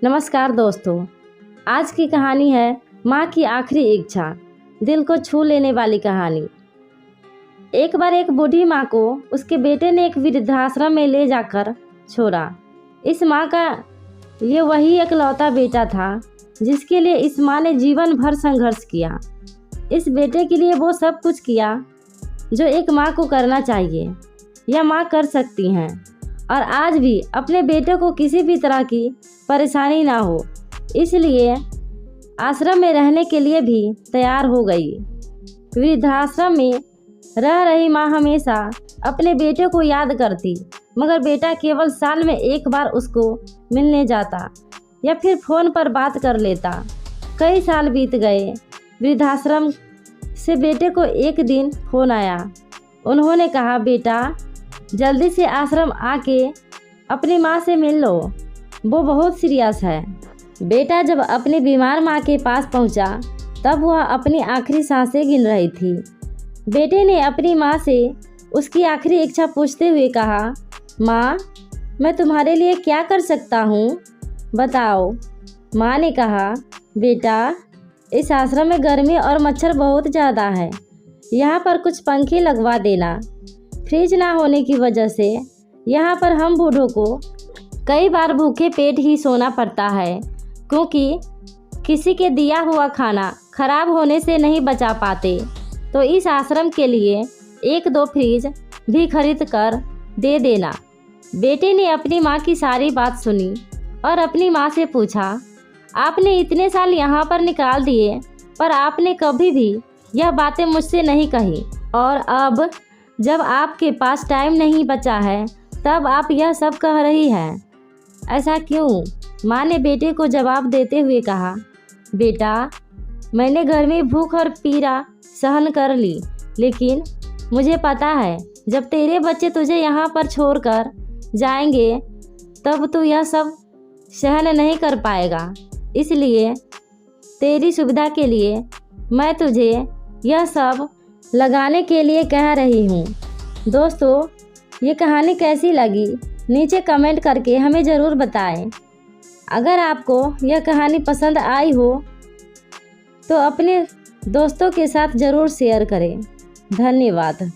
नमस्कार दोस्तों, आज की कहानी है माँ की आखिरी इच्छा। दिल को छू लेने वाली कहानी। एक बार एक बूढ़ी माँ को उसके बेटे ने एक वृद्धाश्रम में ले जाकर छोड़ा। इस माँ का ये वही इकलौता बेटा था जिसके लिए इस माँ ने जीवन भर संघर्ष किया। इस बेटे के लिए वो सब कुछ किया जो एक माँ को करना चाहिए या माँ कर सकती हैं, और आज भी अपने बेटे को किसी भी तरह की परेशानी ना हो, इसलिए आश्रम में रहने के लिए भी तैयार हो गई। वृद्धाश्रम में रह रही माँ हमेशा अपने बेटे को याद करती, मगर बेटा केवल साल में एक बार उसको मिलने जाता या फिर फ़ोन पर बात कर लेता। कई साल बीत गए। वृद्धाश्रम से बेटे को एक दिन फ़ोन आया। उन्होंने कहा, बेटा जल्दी से आश्रम आके अपनी माँ से मिल लो, वो बहुत सीरियस है। बेटा जब अपनी बीमार माँ के पास पहुँचा तब वह अपनी आखिरी सांसें गिन रही थी। बेटे ने अपनी माँ से उसकी आखिरी इच्छा पूछते हुए कहा, माँ मैं तुम्हारे लिए क्या कर सकता हूँ, बताओ। माँ ने कहा, बेटा इस आश्रम में गर्मी और मच्छर बहुत ज़्यादा है, यहाँ पर कुछ पंखे लगवा देना। फ्रिज ना होने की वजह से यहाँ पर हम बूढ़ों को कई बार भूखे पेट ही सोना पड़ता है, क्योंकि किसी के दिया हुआ खाना खराब होने से नहीं बचा पाते। तो इस आश्रम के लिए 1-2 फ्रिज भी खरीद कर दे देना। बेटे ने अपनी माँ की सारी बात सुनी और अपनी माँ से पूछा, आपने इतने साल यहाँ पर निकाल दिए पर आपने कभी भी यह बातें मुझसे नहीं कही, और अब जब आपके पास टाइम नहीं बचा है तब आप यह सब कह रही हैं, ऐसा क्यों? माँ ने बेटे को जवाब देते हुए कहा, बेटा मैंने गर्मी, भूख और पीड़ा सहन कर ली, लेकिन मुझे पता है जब तेरे बच्चे तुझे यहाँ पर छोड़कर जाएंगे तब तू यह सब सहन नहीं कर पाएगा। इसलिए तेरी सुविधा के लिए मैं तुझे यह सब लगाने के लिए कह रही हूँ। दोस्तों, ये कहानी कैसी लगी नीचे कमेंट करके हमें ज़रूर बताएं। अगर आपको यह कहानी पसंद आई हो तो अपने दोस्तों के साथ ज़रूर शेयर करें। धन्यवाद।